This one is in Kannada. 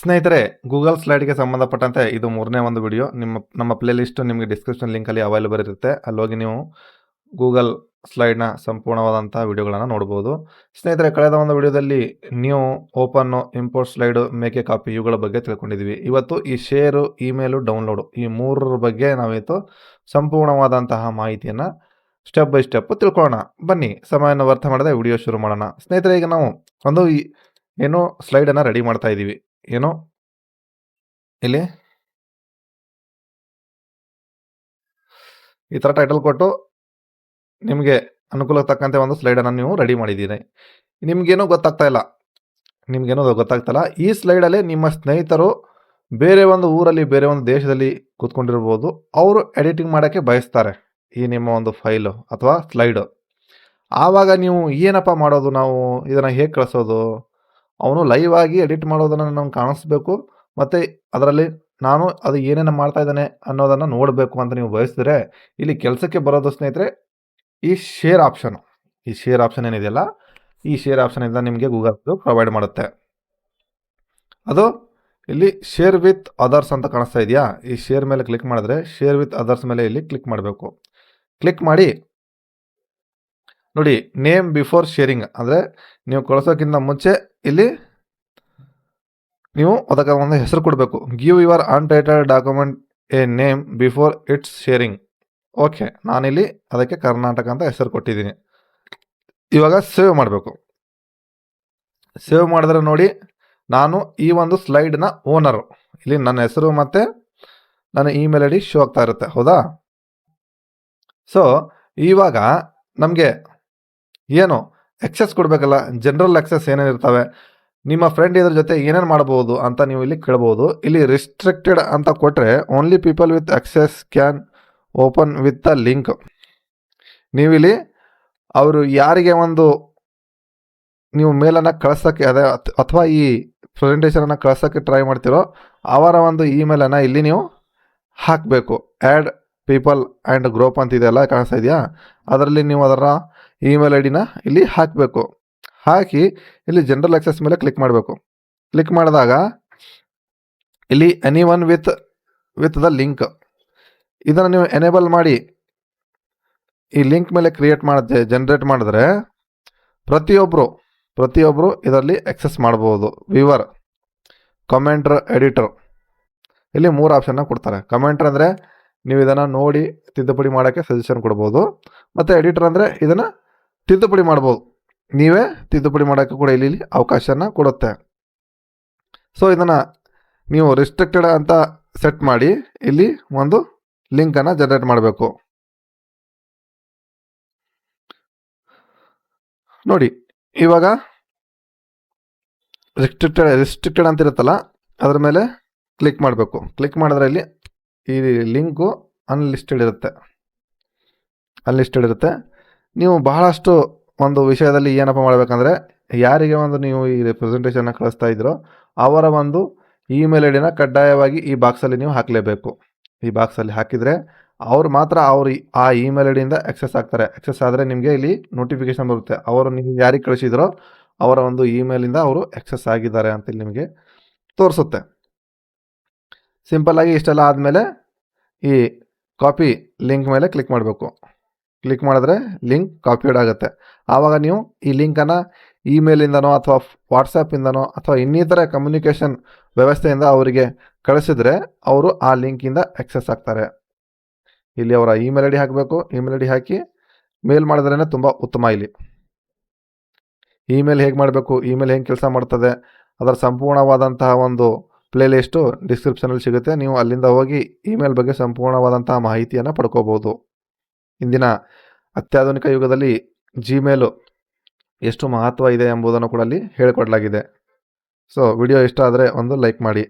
ಸ್ನೇಹಿತರೆ, ಗೂಗಲ್ ಸ್ಲೈಡ್ಗೆ ಸಂಬಂಧಪಟ್ಟಂತೆ ಇದು ಮೂರನೇ ಒಂದು ವಿಡಿಯೋ. ನಮ್ಮ ಪ್ಲೇ ಲಿಸ್ಟ್ ನಿಮಗೆ ಡಿಸ್ಕ್ರಿಪ್ಷನ್ ಲಿಂಕಲ್ಲಿ ಅವೈಲೇಬಲ್ ಇರುತ್ತೆ. ಅಲ್ಲೋಗಿ ನೀವು ಗೂಗಲ್ ಸ್ಲೈಡ್ನ ಸಂಪೂರ್ಣವಾದಂಥ ವಿಡಿಯೋಗಳನ್ನು ನೋಡ್ಬೋದು. ಸ್ನೇಹಿತರೆ, ಕಳೆದ ಒಂದು ವಿಡಿಯೋದಲ್ಲಿ new, open, import slide, make a copy ಇವುಗಳ ಬಗ್ಗೆ ತಿಳ್ಕೊಂಡಿದ್ವಿ. ಇವತ್ತು ಈ ಶೇರು, ಇಮೇಲು, ಡೌನ್ಲೋಡು ಈ ಮೂರರ ಬಗ್ಗೆ ನಾವಿವತ್ತು ಸಂಪೂರ್ಣವಾದಂತಹ ಮಾಹಿತಿಯನ್ನು ಸ್ಟೆಪ್ ಬೈ ಸ್ಟೆಪ್ ತಿಳ್ಕೊಳ್ಳೋಣ. ಬನ್ನಿ, ಸಮಯವನ್ನು ವ್ಯರ್ಥ ಮಾಡದೆ ವಿಡಿಯೋ ಶುರು ಮಾಡೋಣ. ಸ್ನೇಹಿತರೆ, ಈಗ ನಾವು ಒಂದು ಏನೋ ಸ್ಲೈಡನ್ನು ರೆಡಿ ಮಾಡ್ತಾ ಇದ್ದೀವಿ. ಏನೋ ಇಲ್ಲಿ ಈ ಥರ ಟೈಟಲ್ ಕೊಟ್ಟು ನಿಮಗೆ ಅನುಕೂಲಕ್ಕೆ ತಕ್ಕಂತೆ ಒಂದು ಸ್ಲೈಡನ್ನು ನೀವು ರೆಡಿ ಮಾಡಿದ್ದೀರಿ. ನಿಮಗೇನೋ ಗೊತ್ತಾಗ್ತಲ್ಲ. ಈ ಸ್ಲೈಡಲ್ಲಿ ನಿಮ್ಮ ಸ್ನೇಹಿತರು ಬೇರೆ ಒಂದು ಊರಲ್ಲಿ, ಬೇರೆ ಒಂದು ದೇಶದಲ್ಲಿ ಕೂತ್ಕೊಂಡಿರ್ಬೋದು. ಅವರು ಎಡಿಟಿಂಗ್ ಮಾಡೋಕ್ಕೆ ಬಯಸ್ತಾರೆ ಈ ನಿಮ್ಮ ಒಂದು ಫೈಲು ಅಥವಾ ಸ್ಲೈಡು. ಆವಾಗ ನೀವು ಏನಪ್ಪ ಮಾಡೋದು, ನಾವು ಇದನ್ನು ಹೇಗೆ ಕಳಿಸೋದು? ಅವನು ಲೈವ್ ಆಗಿ ಎಡಿಟ್ ಮಾಡೋದನ್ನು ನಾವು ಕಾಣಿಸ್ಬೇಕು, ಮತ್ತು ಅದರಲ್ಲಿ ನಾನು ಅದು ಏನೇನು ಮಾಡ್ತಾ ಇದ್ದಾನೆ ಅನ್ನೋದನ್ನು ನೋಡಬೇಕು ಅಂತ ನೀವು ಬಯಸಿದ್ರೆ ಇಲ್ಲಿ ಕೆಲಸಕ್ಕೆ ಬರೋದು ಸ್ನೇಹಿತರೆ ಈ ಶೇರ್ ಆಪ್ಷನ್ ಏನಿದೆಯಲ್ಲ, ಈ ಶೇರ್ ಆಪ್ಷನಿಂದ ನಿಮಗೆ ಗೂಗಲ್ ಪ್ರೊವೈಡ್ ಮಾಡುತ್ತೆ. ಅದು ಇಲ್ಲಿ ಶೇರ್ ವಿತ್ ಅದರ್ಸ್ ಅಂತ ಕಾಣಿಸ್ತಾ ಇದೆಯಾ? ಈ ಶೇರ್ ಮೇಲೆ ಕ್ಲಿಕ್ ಮಾಡಿದ್ರೆ ಶೇರ್ ವಿತ್ ಅದರ್ಸ್ ಮೇಲೆ ಇಲ್ಲಿ ಕ್ಲಿಕ್ ಮಾಡಬೇಕು. ಕ್ಲಿಕ್ ಮಾಡಿ ನೋಡಿ, ನೇಮ್ ಬಿಫೋರ್ ಶೇರಿಂಗ್ ಅಂದರೆ ನೀವು ಕಳಿಸೋಕ್ಕಿಂತ ಮುಂಚೆ ಇಲ್ಲಿ ನೀವು ಅದಕ್ಕೆ ಒಂದು ಹೆಸರು ಕೊಡಬೇಕು. Give your untitled document a name before its sharing. Okay, ನಾನಿಲ್ಲಿ ಅದಕ್ಕೆ ಕರ್ನಾಟಕ ಅಂತ ಹೆಸರು ಕೊಟ್ಟಿದ್ದೀನಿ. ಇವಾಗ ಸೇವ್ ಮಾಡಬೇಕು. ಸೇವ್ ಮಾಡಿದ್ರೆ ನೋಡಿ, ನಾನು ಈ ಒಂದು ಸ್ಲೈಡ್ನ ಓನರು. ಇಲ್ಲಿ ನನ್ನ ಹೆಸರು ಮತ್ತು ನನ್ನ ಇಮೇಲ್ ಐ ಡಿ ಶೋ ಆಗ್ತಾ ಇರುತ್ತೆ, ಹೌದಾ? ಸೊ ಇವಾಗ ನಮಗೆ ಏನು ಎಕ್ಸೆಸ್ ಕೊಡಬೇಕಲ್ಲ, ಜನರಲ್ ಎಕ್ಸೆಸ್ ಏನೇನಿರ್ತವೆ, ನಿಮ್ಮ ಫ್ರೆಂಡ್ ಇದ್ರ ಜೊತೆ ಏನೇನು ಮಾಡ್ಬೋದು ಅಂತ ನೀವು ಇಲ್ಲಿ ಕೇಳ್ಬೋದು. ಇಲ್ಲಿ ರಿಸ್ಟ್ರಿಕ್ಟೆಡ್ ಅಂತ ಕೊಟ್ಟರೆ only people with access can open with the link. ನೀವಿಲ್ಲಿ ಅವರು ಯಾರಿಗೆ ಒಂದು ನೀವು ಮೇಲನ್ನು ಕಳ್ಸೋಕ್ಕೆ ಅದೇ ಅಥವಾ ಈ ಪ್ರೆಸೆಂಟೇಷನನ್ನು ಕಳ್ಸೋಕ್ಕೆ ಟ್ರೈ ಮಾಡ್ತಿರೋ ಅವರ ಒಂದು ಇಮೇಲನ್ನು ಇಲ್ಲಿ ನೀವು ಹಾಕಬೇಕು. ಆ್ಯಡ್ ಪೀಪಲ್ ಆ್ಯಂಡ್ ಗ್ರೂಪ್ ಅಂತ ಇದೆಯಲ್ಲ, ಕಾಣಿಸ್ತಾ ಇದೆಯಾ? ಅದರಲ್ಲಿ ನೀವು ಅದರ ಇಮೇಲ್ ಐ ಡಿನ ಇಲ್ಲಿ ಹಾಕಬೇಕು. ಹಾಕಿ ಇಲ್ಲಿ ಜನರಲ್ ಆಕ್ಸೆಸ್ ಮೇಲೆ ಕ್ಲಿಕ್ ಮಾಡಬೇಕು. ಕ್ಲಿಕ್ ಮಾಡಿದಾಗ ಇಲ್ಲಿ any one with the link ಇದನ್ನು ನೀವು ಎನೇಬಲ್ ಮಾಡಿ ಈ ಲಿಂಕ್ ಮೇಲೆ ಜನರೇಟ್ ಮಾಡಿದ್ರೆ ಪ್ರತಿಯೊಬ್ಬರು ಇದರಲ್ಲಿ ಆಕ್ಸೆಸ್ ಮಾಡ್ಬೋದು. ವ್ಯೂವರ್, ಕಮೆಂಟ್ರ್, ಎಡಿಟರ್, ಇಲ್ಲಿ 3 ಆಪ್ಷನ್ನ ಕೊಡ್ತಾರೆ. ಕಮೆಂಟ್ರ್ ಅಂದರೆ ನೀವು ಇದನ್ನು ನೋಡಿ ತಿದ್ದುಪಡಿ ಮಾಡೋಕ್ಕೆ ಸಜೆಷನ್ ಕೊಡ್ಬೋದು, ಮತ್ತು ಎಡಿಟರ್ ಅಂದರೆ ಇದನ್ನು ತಿದ್ದುಪಡಿ ಮಾಡ್ಬೋದು, ನೀವೇ ತಿದ್ದುಪಡಿ ಮಾಡೋಕ್ಕೆ ಕೂಡ ಇಲ್ಲಿ ಅವಕಾಶನ ಕೊಡುತ್ತೆ. ಸೊ ಇದನ್ನು ನೀವು ರಿಸ್ಟ್ರಿಕ್ಟೆಡ್ ಅಂತ ಸೆಟ್ ಮಾಡಿ ಇಲ್ಲಿ ಒಂದು ಲಿಂಕನ್ನು ಜನರೇಟ್ ಮಾಡಬೇಕು. ನೋಡಿ, ಇವಾಗ ರಿಸ್ಟ್ರಿಕ್ಟೆಡ್ ಅಂತ ಇರುತ್ತಲ್ಲ, ಅದರ ಮೇಲೆ ಕ್ಲಿಕ್ ಮಾಡಬೇಕು. ಕ್ಲಿಕ್ ಮಾಡಿದ್ರೆ ಇಲ್ಲಿ ಈ ಲಿಂಕು ಅನ್ಲಿಸ್ಟೆಡ್ ಇರುತ್ತೆ. ನೀವು ಬಹಳಷ್ಟು ಒಂದು ವಿಷಯದಲ್ಲಿ ಏನಪ್ಪ ಮಾಡಬೇಕಂದ್ರೆ, ಯಾರಿಗೆ ಒಂದು ನೀವು ಈ ಪ್ರೆಸೆಂಟೇಷನ್ನ ಕಳಿಸ್ತಾ ಇದ್ದೀರೋ ಅವರ ಒಂದು ಇಮೇಲ್ ಐ ಡಿನ ಕಡ್ಡಾಯವಾಗಿ ಈ ಬಾಕ್ಸಲ್ಲಿ ನೀವು ಹಾಕಲೇಬೇಕು. ಈ ಬಾಕ್ಸಲ್ಲಿ ಹಾಕಿದರೆ ಅವ್ರು ಮಾತ್ರ ಆ ಇಮೇಲ್ ಐ ಡಿಯಿಂದ ಆಕ್ಸೆಸ್ ಆಗ್ತಾರೆ. ಆಕ್ಸೆಸ್ ಆದರೆ ನಿಮಗೆ ಇಲ್ಲಿ ನೋಟಿಫಿಕೇಶನ್ ಬರುತ್ತೆ, ಅವರು ನೀವು ಯಾರಿಗೆ ಕಳಿಸಿದ್ರೋ ಅವರ ಒಂದು ಇಮೇಲಿಂದ ಅವರು ಆಕ್ಸೆಸ್ ಆಗಿದ್ದಾರೆ ಅಂತ ಇಲ್ಲಿ ನಿಮಗೆ ತೋರಿಸುತ್ತೆ. ಸಿಂಪಲ್ಲಾಗಿ ಇಷ್ಟೆಲ್ಲ ಆದಮೇಲೆ ಈ ಕಾಪಿ ಲಿಂಕ್ ಮೇಲೆ ಕ್ಲಿಕ್ ಮಾಡಬೇಕು. ಕ್ಲಿಕ್ ಮಾಡಿದ್ರೆ ಲಿಂಕ್ ಕಾಪಿಡ್ ಆಗುತ್ತೆ. ಆವಾಗ ನೀವು ಈ ಲಿಂಕನ್ನು ಇಮೇಲಿಂದನೋ ಅಥವಾ ವಾಟ್ಸಪ್ಪಿಂದನೋ ಅಥವಾ ಇನ್ನಿತರ ಕಮ್ಯುನಿಕೇಷನ್ ವ್ಯವಸ್ಥೆಯಿಂದ ಅವರಿಗೆ ಕಳಿಸಿದ್ರೆ ಅವರು ಆ ಲಿಂಕಿಂದ ಆಕ್ಸೆಸ್ ಆಗ್ತಾರೆ. ಇಲ್ಲಿ ಅವರ ಇಮೇಲ್ ಐ ಡಿ ಹಾಕಬೇಕು. ಇಮೇಲ್ ಐ ಡಿ ಹಾಕಿ ಮೇಲ್ ಮಾಡಿದ್ರೇ ತುಂಬ ಉತ್ತಮ. ಇಲ್ಲಿ ಇಮೇಲ್ ಹೇಗೆ ಮಾಡಬೇಕು, ಇಮೇಲ್ ಹೆಂಗೆ ಕೆಲಸ ಮಾಡ್ತದೆ, ಅದರ ಸಂಪೂರ್ಣವಾದಂತಹ ಒಂದು ಪ್ಲೇ ಲಿಸ್ಟು ಡಿಸ್ಕ್ರಿಪ್ಷನಲ್ಲಿ ಸಿಗುತ್ತೆ. ನೀವು ಅಲ್ಲಿಂದ ಹೋಗಿ ಇಮೇಲ್ ಬಗ್ಗೆ ಸಂಪೂರ್ಣವಾದಂತಹ ಮಾಹಿತಿಯನ್ನು ಪಡ್ಕೋಬೋದು. ಇಂದಿನ ಅತ್ಯಾಧುನಿಕ ಯುಗದಲ್ಲಿ ಜಿಮೇಲು ಎಷ್ಟು ಮಹತ್ವ ಇದೆ ಎಂಬುದನ್ನು ಕೂಡ ಅಲ್ಲಿ ಹೇಳಿಕೊಡಲಾಗಿದೆ. ಸೊ ವಿಡಿಯೋ ಇಷ್ಟ ಆದರೆ ಒಂದು ಲೈಕ್ ಮಾಡಿ.